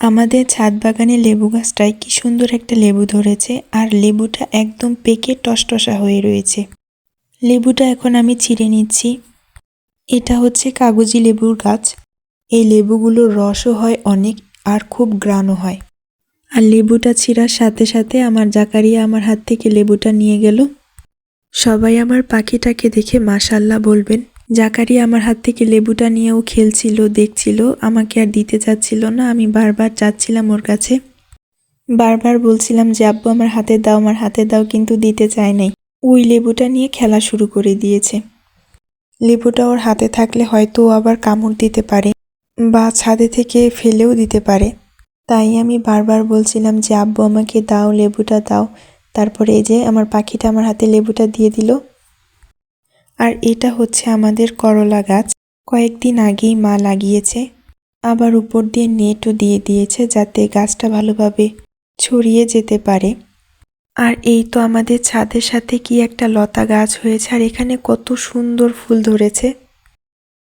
আমাদের ছাদ বাগানে লেবু গাছটায় কি সুন্দর একটা লেবু ধরেছে, আর লেবুটা একদম পেকে টসটসা হয়ে রয়েছে। লেবুটা এখন আমি ছিঁড়ে নিচ্ছি। এটা হচ্ছে কাগজি লেবুর গাছ। এই লেবুগুলোর রসও হয় অনেক, আর খুব গ্রানও হয়। আর লেবুটা ছিঁড়ার সাথে সাথে আমার জাকারিয়া আমার হাত থেকে লেবুটা নিয়ে গেল। সবাই আমার পাখিটাকে দেখে মাশাআল্লাহ বলবেন। জাকারিয়া আমার হাত থেকে লেবুটা নিয়েও খেলছিল, দেখছিল, আমাকে আর দিতে চাচ্ছিল না। আমি বারবার চাচ্ছিলাম ওর কাছে, বারবার বলছিলাম যে আব্বু আমার হাতে দাও, আমার হাতে দাও, কিন্তু দিতে চায় নাই। ওই লেবুটা নিয়ে খেলা শুরু করে দিয়েছে। লেবুটা ওর হাতে থাকলে হয়তো ও আবার কামড় দিতে পারে বা ছাদে থেকে ফেলেও দিতে পারে। তাই আমি বারবার বলছিলাম যে আব্বু আমাকে দাও, লেবুটা দাও। তারপরে এই যে আমার পাখিটা আমার হাতে লেবুটা দিয়ে দিল। আর এটা হচ্ছে আমাদের করলা গাছ। কয়েকদিন আগেই মা লাগিয়েছে, আবার উপর দিয়ে নেটও দিয়ে দিয়েছে যাতে গাছটা ভালোভাবে ছড়িয়ে যেতে পারে। আর এই তো আমাদের ছাদের সাথে কি একটা লতা গাছ হয়েছে, আর এখানে কত সুন্দর ফুল ধরেছে।